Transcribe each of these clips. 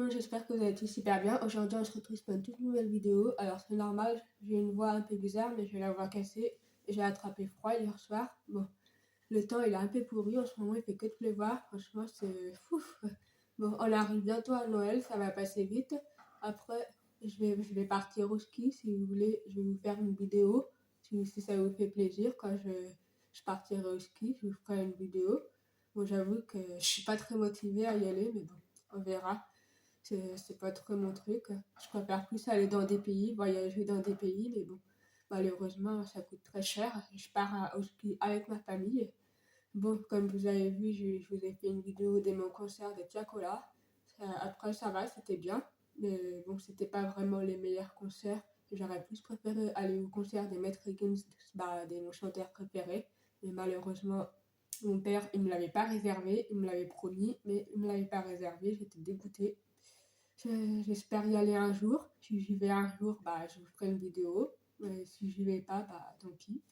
monde, j'espère que vous allez tous super bien. Aujourd'hui, on se retrouve pour une toute nouvelle vidéo. Alors, c'est normal, j'ai une voix un peu bizarre, mais j'ai la voix cassée. J'ai attrapé froid hier soir. Bon, le temps, il est un peu pourri. En ce moment, il fait que de pleuvoir. Franchement, c'est fou. Bon, on arrive bientôt à Noël, ça va passer vite. Après, je vais partir au ski. Si vous voulez, je vais vous faire une vidéo. Si ça vous fait plaisir, quand je partirai au ski, je vous ferai une vidéo. Bon, j'avoue que je suis pas très motivée à y aller, mais bon, on verra. C'est pas trop mon truc. Je préfère plus aller dans des pays, voyager dans des pays, mais bon, malheureusement, ça coûte très cher. Je pars au ski avec ma famille. Bon, comme vous avez vu, je vous ai fait une vidéo de mon concert de Tiakola. Après, ça va, c'était bien. Mais bon, c'était pas vraiment les meilleurs concerts. J'aurais plus préféré aller au concert des Maîtres Higgins, bah, de mon chanteur préféré. Mais malheureusement, mon père, il me l'avait pas réservé. Il me l'avait promis, mais il me l'avait pas réservé. J'étais dégoûtée. J'espère y aller un jour. Si j'y vais un jour, bah, je vous ferai une vidéo. Si j'y vais pas, bah, tant pis.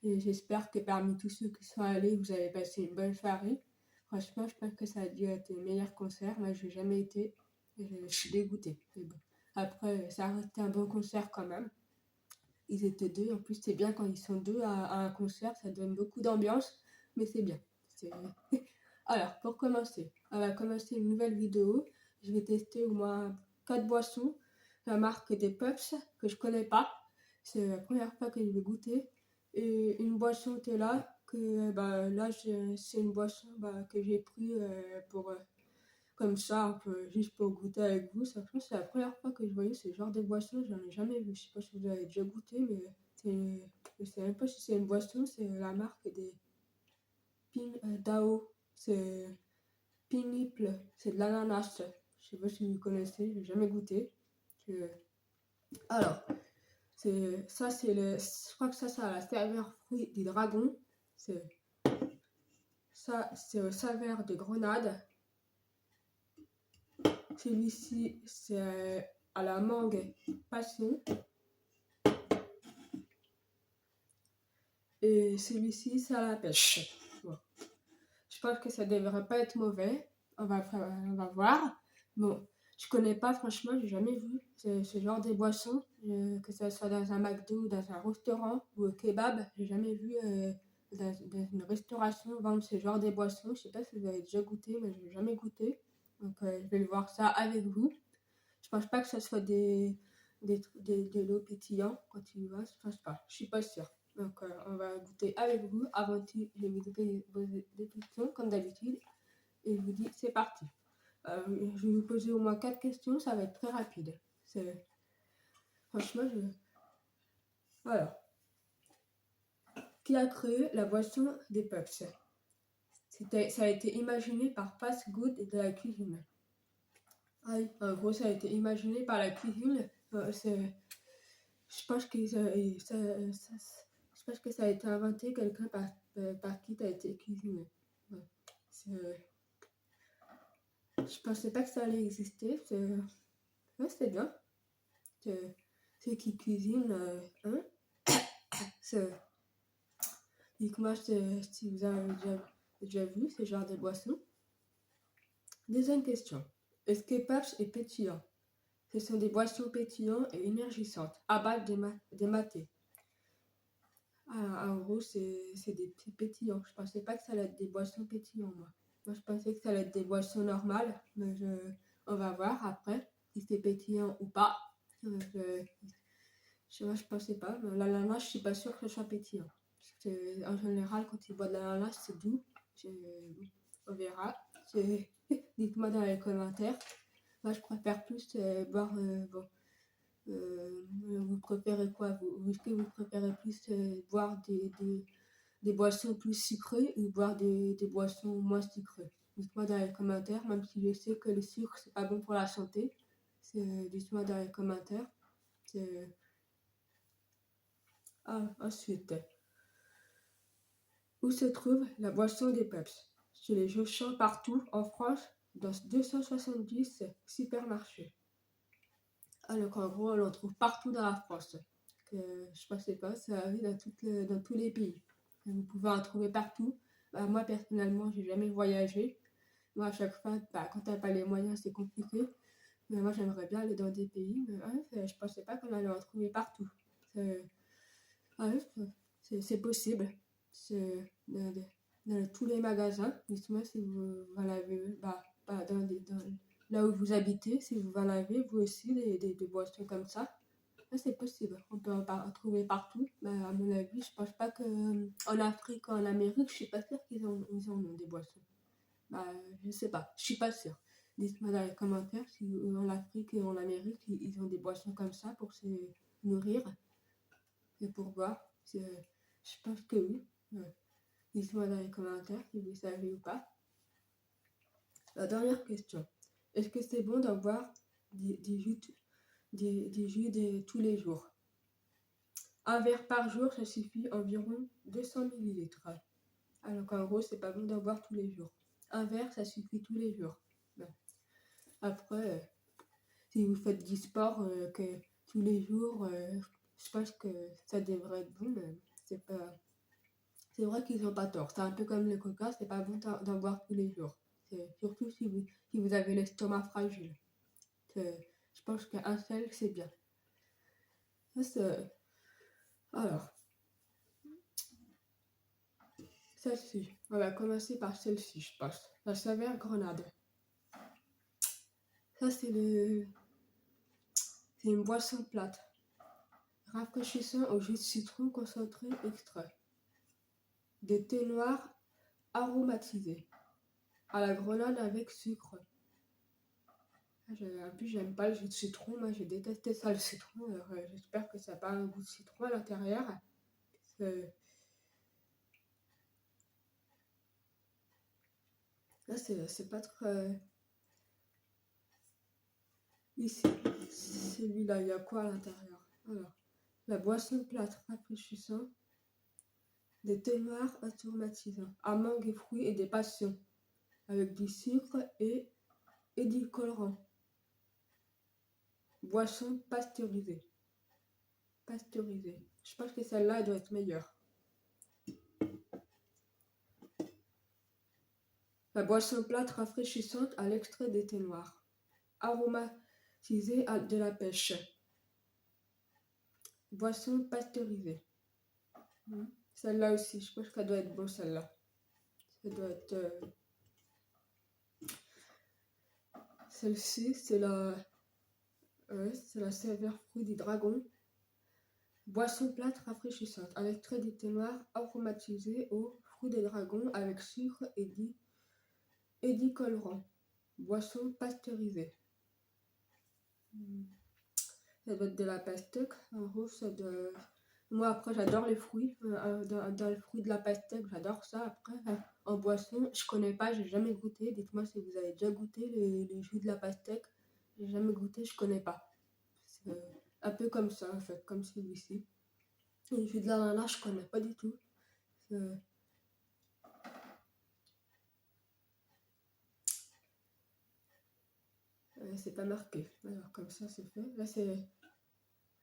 Et j'espère que parmi tous ceux qui sont allés, vous avez passé une bonne soirée. Franchement, je pense que ça a dû être le meilleur concert. Moi, je n'ai jamais été. Je suis dégoûtée. Mais bon. Après, ça a resté un bon concert quand même. Ils étaient deux. En plus, c'est bien quand ils sont deux à un concert. Ça donne beaucoup d'ambiance. Mais c'est bien. Alors, pour commencer, on va commencer une nouvelle vidéo. Je vais tester au moins 4 boissons. La marque des Puffs, que je connais pas. C'est la première fois que je vais goûter. Et une boisson Tela, que bah, là, c'est une boisson que j'ai pris pour, comme ça, un peu, juste pour goûter avec vous. Ça, c'est la première fois que je voyais ce genre de boisson. J'en ai jamais vu. Je sais pas si vous avez déjà goûté, mais je sais même pas si c'est une boisson. C'est la marque des Dao. C'est Piniple, c'est de l'ananas. Je sais pas si vous connaissez, j'ai jamais goûté. Je- Alors, je crois que ça a la saveur fruit du dragon. C'est, c'est au saveur de grenade. Celui-ci, c'est à la mangue passion. Et celui-ci, c'est à la pêche. Bon. Je pense que ça devrait pas être mauvais. On va voir. Bon, je connais pas, franchement, j'ai jamais vu ce genre de boisson, que ce soit dans un McDo, dans un restaurant ou au kebab. J'ai jamais vu dans une restauration vendre ce genre de boisson. Je sais pas si vous avez déjà goûté, mais je n'ai jamais goûté. Donc, je vais le voir ça avec vous. Je pense pas que ce soit de l'eau pétillant quand tu y vas. Je pense pas. Je suis pas sûre. Donc, on va goûter avec vous. Avant tout, je vais vous poser des questions, comme d'habitude. Et je vous dis, c'est parti. Je vais vous poser au moins 4 questions. Ça va être très rapide. Franchement, voilà. Qui a créé la boisson des Puffs? Ça a été imaginé par Fast Good de la cuisine. Ah oui, en gros, ça a été imaginé par la cuisine. Je pense que je pense que ça a été inventé quelqu'un par qui ça a été cuisiné. Ouais. Je pensais pas que ça allait exister. Ouais, c'est bien. Ceux qui cuisinent, hein? Dites-moi si vous avez déjà vu ce genre de boisson. Deuxième question. Est-ce que Pabst est pétillant? Ce sont des boissons pétillantes et énergisantes à base de maté. En gros, c'est des petits pétillants. Je pensais pas que ça allait être des boissons pétillantes, moi. Moi, je pensais que ça allait être des boissons normales, mais on va voir après si c'est pétillant ou pas. Je pensais pas. Mais l'ananas, je suis pas sûre que ce soit pétillant. En général, quand tu bois de l'ananas, c'est doux. On verra. Dites-moi dans les commentaires. Moi, je préfère plus boire. Vous préférez quoi? Est-ce que vous préférez plus boire des boissons plus sucrées ou boire des boissons moins sucrées? Dites-moi dans les commentaires, même si je sais que le sucre, c'est pas bon pour la santé. Dites-moi dans les commentaires. Ensuite, où se trouve la boisson des Peps? Chez les Auchan partout en France, dans 270 supermarchés. Alors en gros, on en trouve partout dans la France. Je pensais pas, ça arrive dans tous les pays. Vous pouvez en trouver partout. Moi, personnellement, j'ai jamais voyagé. Moi, à chaque fois, quand t'as pas les moyens, c'est compliqué. Mais moi, j'aimerais bien aller dans des pays, mais je pensais pas qu'on allait en trouver partout. C'est ouais, c'est possible. C'est dans tous les magasins. Dites-moi si vous en avez, bah, là où vous habitez, si vous en avez, vous aussi, des boissons comme ça. Là, c'est possible. On peut en trouver partout. Mais à mon avis, je pense pas que en Afrique ou en Amérique, je suis pas sûre ils en ont des boissons. Bah, je sais pas. Je suis pas sûre. Dites-moi dans les commentaires si en Afrique et en Amérique, ils ont des boissons comme ça pour se nourrir et pour boire. Je pense que oui. Ouais. Dites-moi dans les commentaires si vous savez ou pas. La dernière question. Est-ce que c'est bon d'en boire des jus, des jus tous les jours? Un verre par jour, ça suffit environ 200 millilitres. Alors qu'en gros, c'est pas bon d'en boire tous les jours. Un verre, ça suffit tous les jours. Bon. Après, si vous faites du sport que tous les jours, je pense que ça devrait être bon, mais c'est pas. C'est vrai qu'ils n'ont pas tort. C'est un peu comme le coca, c'est pas bon d'en boire tous les jours. Surtout si vous avez l'estomac fragile. Je pense qu'un seul, c'est bien. Alors, celle-ci. On va commencer par celle-ci, je pense. La saveur grenade. Ça, c'est une boisson plate. Rafraîchissant au jus de citron concentré extrait. De thé noir aromatisé. À la grenade avec sucre. En plus, j'aime pas le jus de citron. Moi, j'ai détesté ça, le citron. Alors, j'espère que ça n'a pas un goût de citron à l'intérieur. Là, c'est pas très. Ici, celui-là, il y a quoi à l'intérieur? Alors, la boisson plate rafraîchissant, des thés noirs aromatisants, amandes et fruits et des passions, avec du sucre et édulcorant. Boisson pasteurisée. Je pense que celle-là, elle doit être meilleure. La boisson plate rafraîchissante à l'extrait des thés noirs. Aromatisée de la pêche. Boisson pasteurisée. Celle-là aussi, je pense qu'elle doit être bonne, celle-là. Ça doit être... Celle-ci, c'est la saveur fruit du dragon. Boisson plate rafraîchissante à l'extrait des thés noirs aromatisé au fruit des dragons avec sucre et édulcorant. Boisson pasteurisée. Ça doit être de la pastèque. En gros, ça doit... Moi, après, j'adore les fruits. Dans le fruit de la pastèque, j'adore ça. Après, en boisson, je connais pas, j'ai jamais goûté. Dites-moi si vous avez déjà goûté les jus de la pastèque. J'ai jamais goûté, je connais pas. C'est un peu comme ça, en fait, comme celui-ci. Les jus de l'ananas, je connais pas du tout. C'est pas marqué. Alors, comme ça, c'est fait. Là,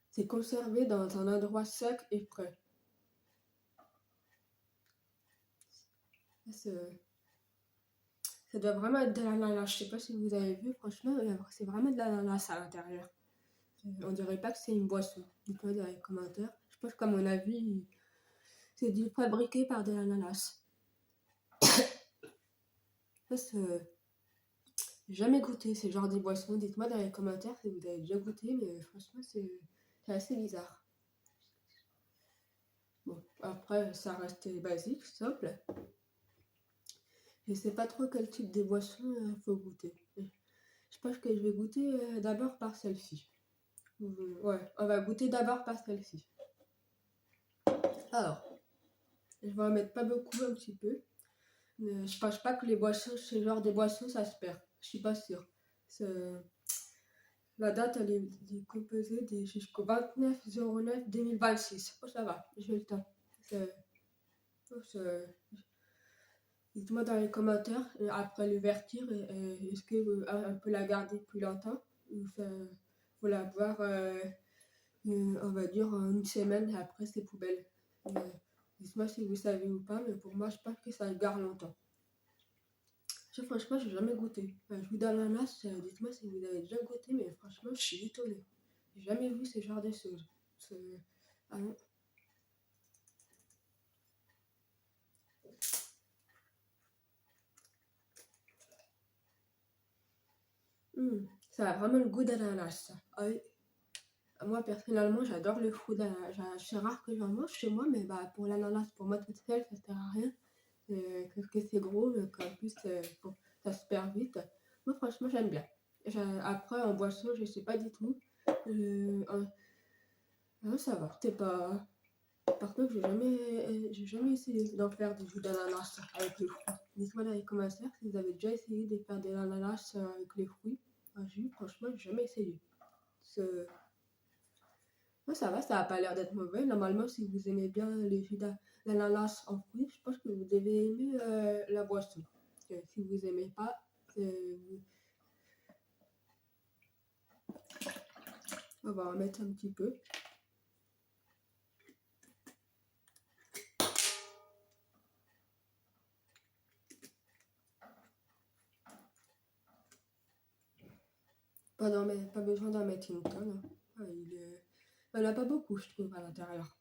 c'est conservé dans un endroit sec et frais. Ça doit vraiment être de l'ananas. Je sais pas si vous avez vu, franchement, c'est vraiment de l'ananas à l'intérieur. On dirait pas que c'est une boisson. Dites-moi dans les commentaires. Je pense qu'à mon avis, c'est dû fabriqué par de l'ananas. Ça, j'ai jamais goûté ce genre de boisson. Dites-moi dans les commentaires si vous avez déjà goûté, mais franchement, c'est assez bizarre. Bon, après, ça reste basique, simple. Je sais pas trop quel type de boisson faut goûter. Je pense que je vais goûter d'abord par celle-ci. Ouais, on va goûter d'abord par celle-ci. Alors, je vais en mettre pas beaucoup, un petit peu. Mais je pense pas que les boissons, ce genre de boissons, ça se perd. Je suis pas sûre. La date, elle est composée jusqu'au 29/09/2026. Oh, ça va, j'ai le temps. Dites-moi dans les commentaires, après l'ouverture, est-ce qu'on peut la garder plus longtemps ou faut la boire, on va dire, une semaine et après c'est poubelle. Dites-moi si vous savez ou pas, mais pour moi, je pense que ça garde longtemps. Ça, franchement, j'ai jamais goûté. Jus d'ananas, dites-moi si vous avez déjà goûté, mais franchement, je suis étonnée. J'ai jamais vu ce genre de choses. Ah non. Ça a vraiment le goût d'ananas, ça. Ah oui. Moi, personnellement, j'adore le fruit d'ananas. C'est rare que j'en mange chez moi, mais bah, pour l'ananas, pour moi toute seule, ça sert à rien. Parce que c'est gros, mais qu'en plus, bon, ça se perd vite. Moi, franchement, j'aime bien. Après, en boisson, je sais pas du tout. Ça va, c'est pas. Par contre, j'ai jamais essayé d'en faire des jus d'ananas avec les fruits. Dites-moi dans les commentaires si vous avez déjà essayé de faire de l'ananas avec les fruits. Un jus, franchement, j'ai jamais essayé. Ouais, ça va, ça n'a pas l'air d'être mauvais. Normalement, si vous aimez bien les jus d'ananas en fruits, je pense que vous devez aimer la boisson. Si vous aimez pas, on va en mettre un petit peu. Pas besoin d'en mettre une tonne. Hein. Il n'y en a pas beaucoup, je trouve, à l'intérieur.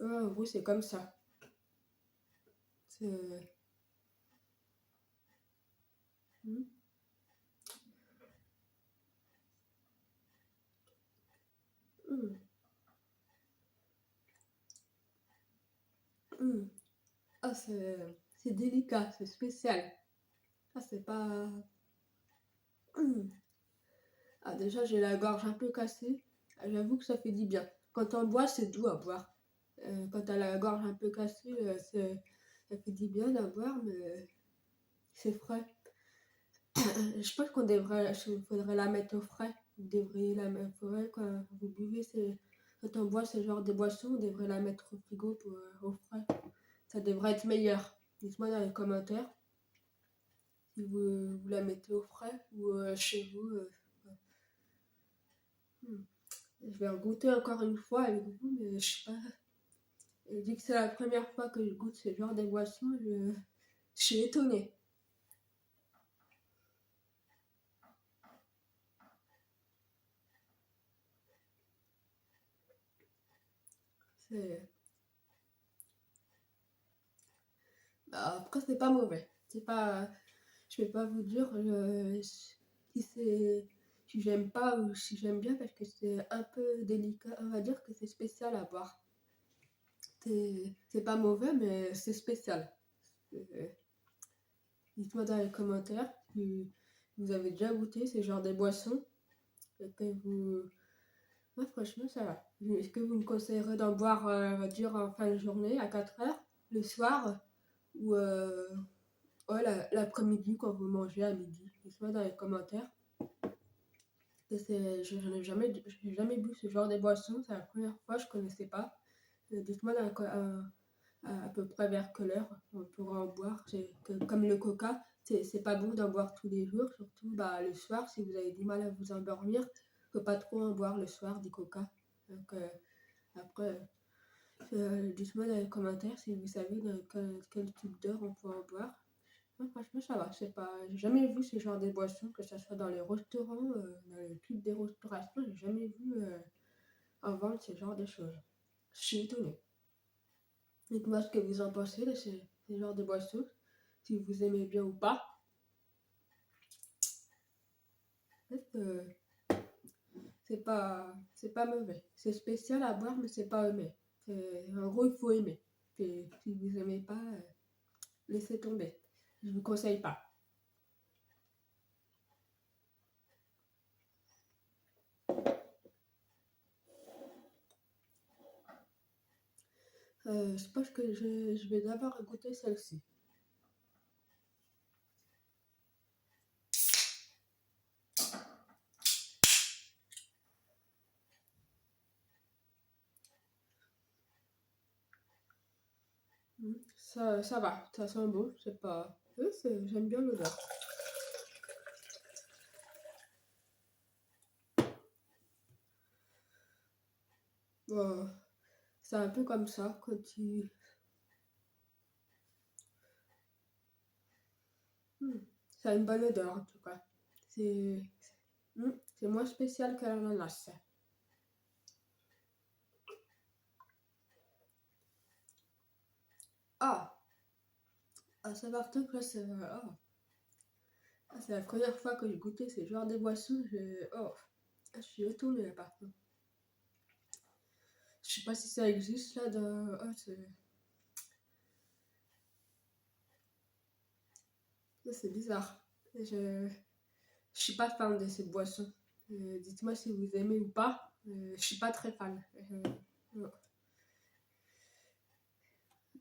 En gros, c'est comme ça. C'est. Hmm. Hmm. Hmm. Ah, c'est délicat, c'est spécial. Ah, c'est pas. Hmm. Ah, déjà, j'ai la gorge un peu cassée. Ah, j'avoue que ça fait du bien. Quand on boit, c'est doux à boire. Quand t'as la gorge un peu cassée, ça fait du bien à boire, mais c'est frais. Je pense faudrait la mettre au frais. Vous devriez la mettre au frais quand vous buvez. Quand on boit ce genre de boisson, on devrait la mettre au frigo au frais. Ça devrait être meilleur. Dites-moi dans les commentaires si vous la mettez au frais ou chez vous. Hmm. Je vais en goûter encore une fois avec vous, mais je sais pas. Vu que c'est la première fois que je goûte ce genre de boisson, je suis étonnée. C'est- Bah, après, c'est pas mauvais. C'est pas. Je vais pas vous dire si c'est. Si j'aime pas ou si j'aime bien parce que c'est un peu délicat. On va dire que c'est spécial à boire. C'est pas mauvais, mais c'est spécial. Euh, Dites-moi dans les commentaires si vous avez déjà goûté ce genre de boissons et que vous. Ouais, franchement, ça va. Est-ce que vous me conseillerez d'en boire, on va dire, en fin de journée à 4 heures, le soir, ou ouais, l'après-midi quand vous mangez à midi? Dites-moi dans les commentaires. Je n'ai jamais bu ce genre de boisson, c'est la première fois, je ne connaissais pas. Dites-moi à peu près vers quelle heure on pourra en boire. Comme le coca, c'est pas bon d'en boire tous les jours, surtout bah, le soir, si vous avez du mal à vous endormir, il ne faut pas trop en boire le soir du coca. Donc après, dites-moi dans les commentaires si vous savez dans quel type d'heure on peut en boire. Ouais, franchement, ça va. J'ai jamais vu ce genre de boisson, que ce soit dans les restaurants, dans le club des restaurations, j'ai jamais vu en vente ce genre de choses. Je suis étonnée. Dites-moi ce que vous en pensez de ce genre de boisson, si vous aimez bien ou pas. En fait, c'est pas mauvais. C'est spécial à boire, mais c'est pas aimé. En gros, il faut aimer. Si vous aimez pas, laissez tomber. Je vous conseille pas. Je pense que je vais d'abord goûter celle-ci. Ça va, ça sent bon, c'est pas. J'aime bien l'odeur. Bon, c'est un peu comme ça quand tu. Ça a une bonne odeur en tout cas. C'est moins spécial que l'ananas. Ah, Saint-Martin, là, c'est la première fois que j'ai goûté ce genre de boisson. Je suis étonnée par contre. Je sais pas si ça existe là dans. C'est bizarre. Je suis pas fan de cette boisson. Dites-moi si vous aimez ou pas. Je suis pas très fan. Non.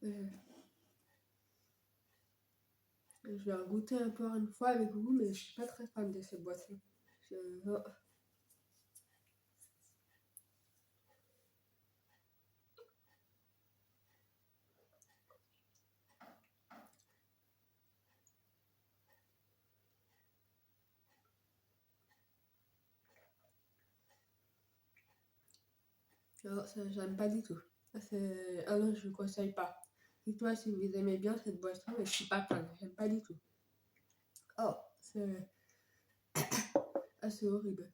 Euh, je vais en goûter encore une fois avec vous, mais je suis pas très fan de cette boisson. Non. Non, ça, j'aime pas du tout. Ah non, je vous conseille pas. Dites-moi si vous aimez bien cette boisson, mais je suis pas fan. J'aime pas du tout. Oh, c'est horrible.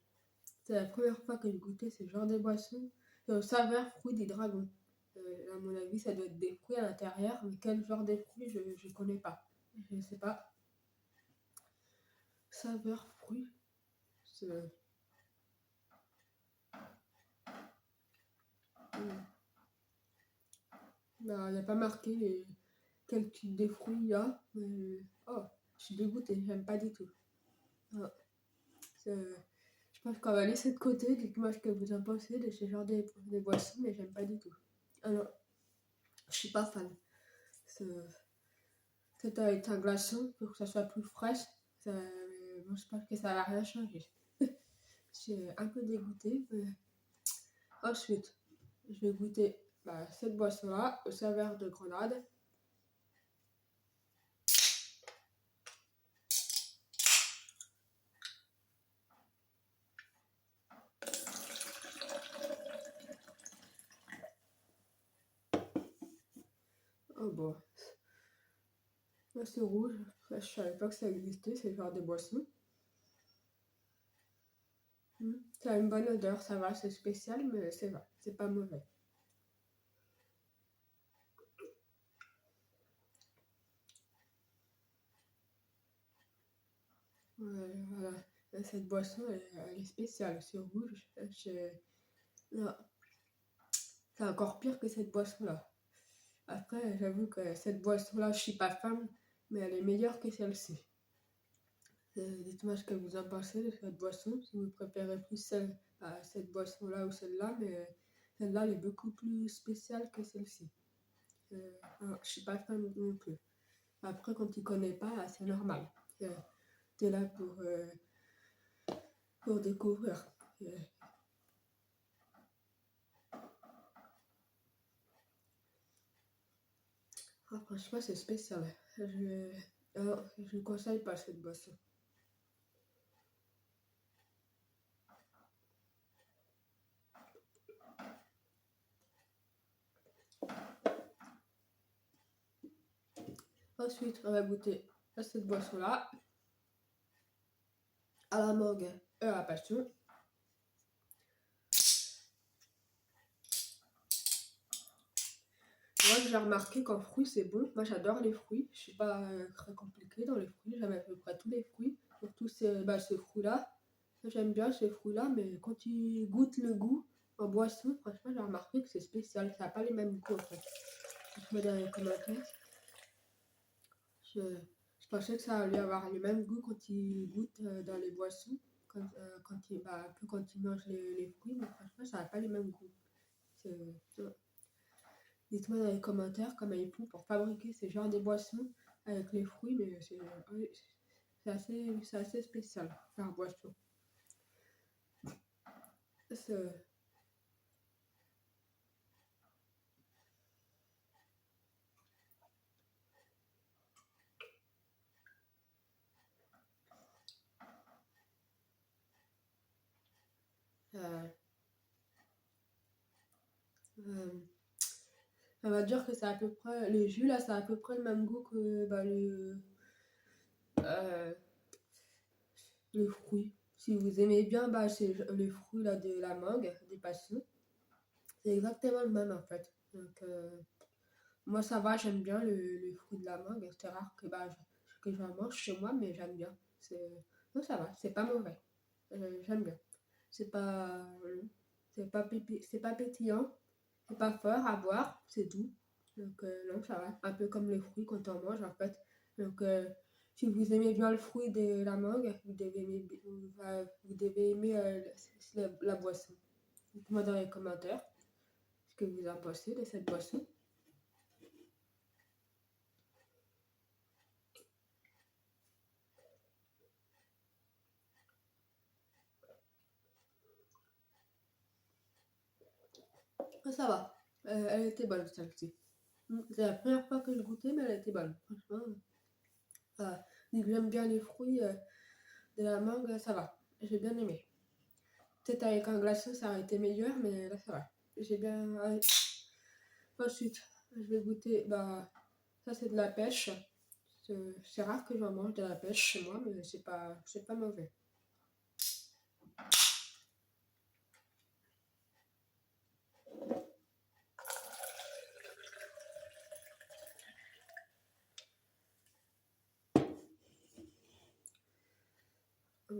C'est la première fois que je goûtais ce genre de boisson. C'est au saveur fruit du dragon. À mon avis, ça doit être des fruits à l'intérieur, mais quel genre de fruits, je connais pas. Je sais pas. Saveur fruit. C'est- Bah, il n'y a pas marqué quel type de fruits il y a. Oh, je suis dégoûtée, j'aime pas du tout. Ah, je pense qu'on va laisser de côté. Dites-moi ce que vous en pensez de ce genre de boissons, mais j'aime pas du tout. Alors, je suis pas fan. C'est avec un glaçon pour que ça soit plus fraîche. Bon, je pense que ça va rien changer. Je suis un peu dégoûtée. Ensuite, je vais goûter cette boisson-là au saveur de grenade. Oh bon, c'est rouge. Je savais pas que ça existait, ce genre de boisson. Ça a une bonne odeur, ça va, c'est spécial, mais c'est pas mauvais. Voilà. Cette boisson, elle est spéciale, c'est rouge. Non, c'est encore pire que cette boisson-là. Après, j'avoue que cette boisson-là, je suis pas fan, mais elle est meilleure que celle-ci. Dites-moi ce que vous en pensez de cette boisson, si vous préférez plus cette boisson-là ou celle-là, mais celle-là, elle est beaucoup plus spéciale que celle-ci. Je suis pas fan non plus. Après, quand tu connais pas, c'est normal. Tu es là pour découvrir. Euh, Franchement, c'est spécial. Je ne conseille pas cette boisson. Ensuite, on va goûter à cette boisson-là, à la mangue et à la passion. Moi, j'ai remarqué qu'en fruits, c'est bon. Moi, j'adore les fruits. Je suis pas très compliquée dans les fruits. J'aime à peu près tous les fruits. Surtout ce fruit-là. J'aime bien ces fruits-là, mais quand tu goûtes le goût en boisson, franchement, j'ai remarqué que c'est spécial. Ça n'a pas les mêmes goûts, en fait. Dites-moi dans les commentaires. Je, je pensais que ça allait avoir le même goût quand tu goûtes dans les boissons. Un peu quand tu manges les fruits, mais franchement, ça n'a pas les mêmes goûts. C'est- Dites-moi dans les commentaires comment ils font pour fabriquer ce genre de boissons avec les fruits, mais oui, c'est assez spécial, leur boisson. C'est- euh, euh, on va dire que c'est à peu près, le jus là, c'est à peu près le même goût que euh, le fruit. Si vous aimez bien, bah, c'est le fruit là, de la mangue, des passions. C'est exactement le même en fait. Donc, moi ça va, j'aime bien le fruit de la mangue. C'est rare que, bah, que j'en mange chez moi, mais j'aime bien. Non, ça va, c'est pas mauvais. J'aime bien. C'est pas, c'est pas pétillant, c'est pas fort à boire, c'est doux. Donc, non, ça va. Un peu comme le fruit quand on mange en fait. Donc, si vous aimez bien le fruit de la mangue, vous devez aimer la boisson. Dites-moi dans les commentaires ce que vous en pensez de cette boisson. Ah, ça va. Elle était bonne celle-ci. C'est la première fois que je goûtais, mais elle était bonne. Franchement, vu que j'aime bien les fruits de la mangue, ça va. J'ai bien aimé. Peut-être avec un glaçon, ça aurait été meilleur, mais là, ça va. J'ai bien. Ensuite, je vais goûter. Bah, ça, c'est de la pêche. C'est rare que j'en mange de la pêche chez moi, mais c'est pas mauvais.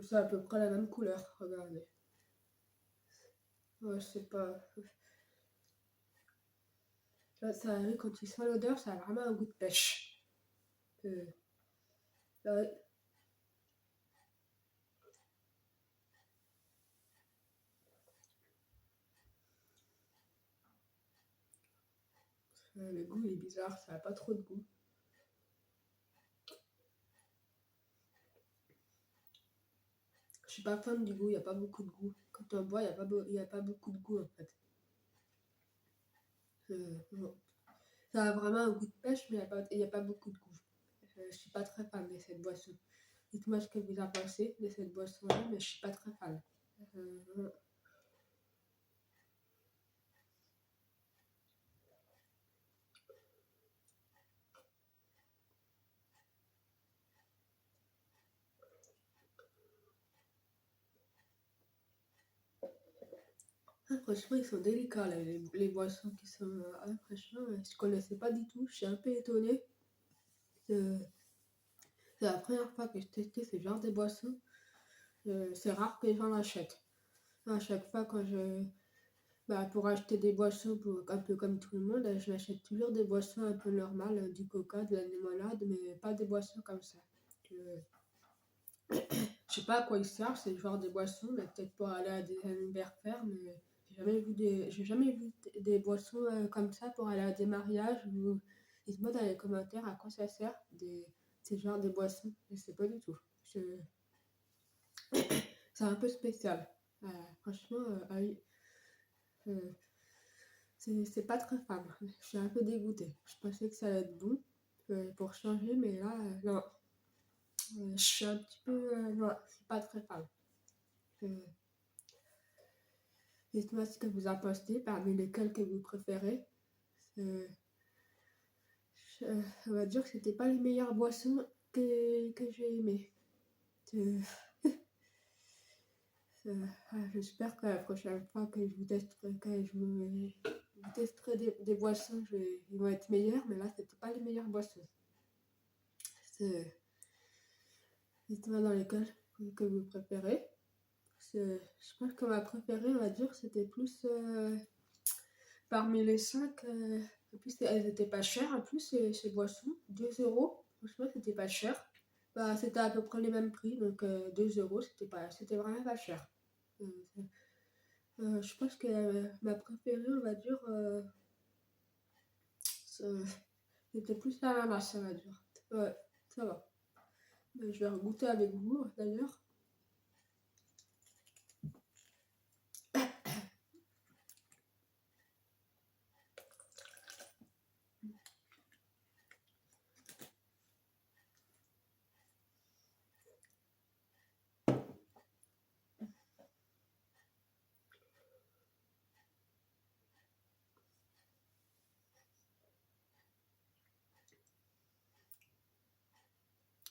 C'est à peu près la même couleur, regardez. Ouais, c'est pas. Là, ça arrive quand tu sens l'odeur, ça a vraiment un goût de pêche. Euh, ouais, le goût est bizarre, ça n'a pas trop de goût. Je suis pas fan du goût, il n'y a pas beaucoup de goût. Quand on boit, il y a pas beaucoup de goût en fait. Non. Ça a vraiment un goût de pêche, mais il y a pas beaucoup de goût. Je suis pas très fan de cette boisson. Dites-moi ce que vous en pensez de cette boisson-là, mais je suis pas très fan. Euh, franchement, ils sont délicats, là, les boissons qui sont. Franchement, je connaissais pas du tout. Je suis un peu étonnée. Euh, c'est la première fois que je testais ce genre de boisson. C'est rare que j'en achète. À chaque fois, bah, pour acheter des boissons, un peu comme tout le monde, je m'achète toujours des boissons un peu normales, du coca, de la limonade, mais pas des boissons comme ça. Euh, je sais pas à quoi ils servent, c'est le genre de boissons, mais peut-être pour aller à des anniversaires, mais j'ai jamais vu des boissons comme ça pour aller à des mariages. Dites-moi dans les commentaires à quoi ça sert, ces genres de boissons. Je sais pas du tout. C'est un peu spécial. Franchement, euh, c'est pas très fan. Je suis un peu dégoûtée. Je pensais que ça allait être bon pour changer, mais là, non. Je suis un petit peu. Non, je suis pas très fan. Euh, Dites-moi ce que vous en pensez, parmi lesquels que vous préférez. Euh, on va dire que c'était pas les meilleures boissons que j'ai aimées. Euh, J'espère que la prochaine fois que je vous testerai, vous testerai des boissons, ils vont être meilleurs, mais là, c'était pas les meilleures boissons. Dites-moi dans lesquelles que vous préférez. Je pense que ma préférée, on va dire, c'était plus parmi les 5. En plus, elles étaient pas chères. En plus, ces boissons, 2 euros. Franchement, c'était pas cher. Bah, c'était à peu près les mêmes prix. Donc, 2 euros, c'était vraiment pas cher. Euh, je pense que ma préférée, on va dire, c'était plus l'ananas, on va dire. Ouais, ça va. Je vais goûter avec vous, d'ailleurs.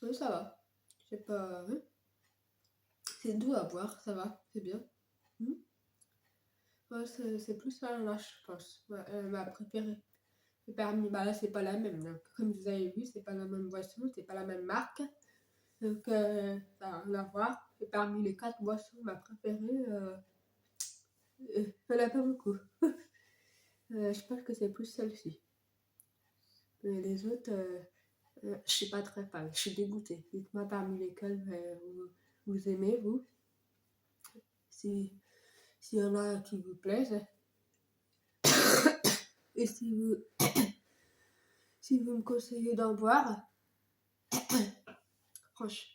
Oui, ça va. C'est pas. Hein. C'est doux à boire, ça va, c'est bien. Hmm. Ouais, c'est plus l'ananas, je pense. Ma préférée. Bah là, c'est pas la même. Donc, comme vous avez vu, c'est pas la même boisson, c'est pas la même marque. Donc, ça n'a rien à voir. Et parmi les 4 boissons, ma préférée, il n'y en a pas beaucoup. Je pense que c'est plus celle-ci. Mais les autres, je suis pas très fan. Je suis dégoûtée. Dites-moi parmi lesquels vous aimez, vous. S'il y en a qui vous plaisent. Et si vous me conseillez d'en boire, franchement,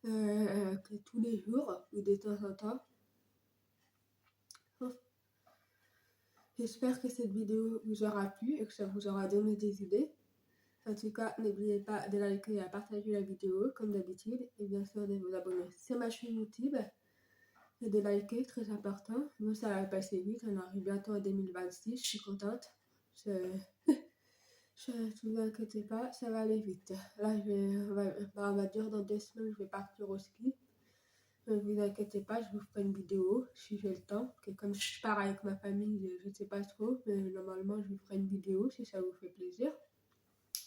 que tous les jours ou de temps en temps. J'espère que cette vidéo vous aura plu et que ça vous aura donné des idées. En tout cas, n'oubliez pas de liker et de partager la vidéo comme d'habitude et bien sûr de vous abonner sur ma chaîne YouTube et de liker, très important. Nous, ça va passer vite, on arrive bientôt en 2026, je suis contente. Ne vous inquiétez pas, ça va aller vite. Là, on va dire dans 2 semaines, je vais partir au ski. Ne vous inquiétez pas, je vous ferai une vidéo si j'ai le temps. Que comme je pars avec ma famille, je ne sais pas trop, mais normalement, je vous ferai une vidéo si ça vous fait plaisir.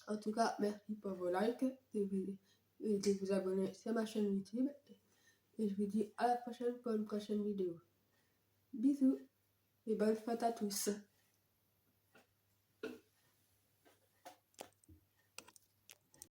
En tout cas, merci pour vos likes et de vous abonner sur ma chaîne YouTube. Et je vous dis à la prochaine pour une prochaine vidéo. Bisous et bonne fête à tous.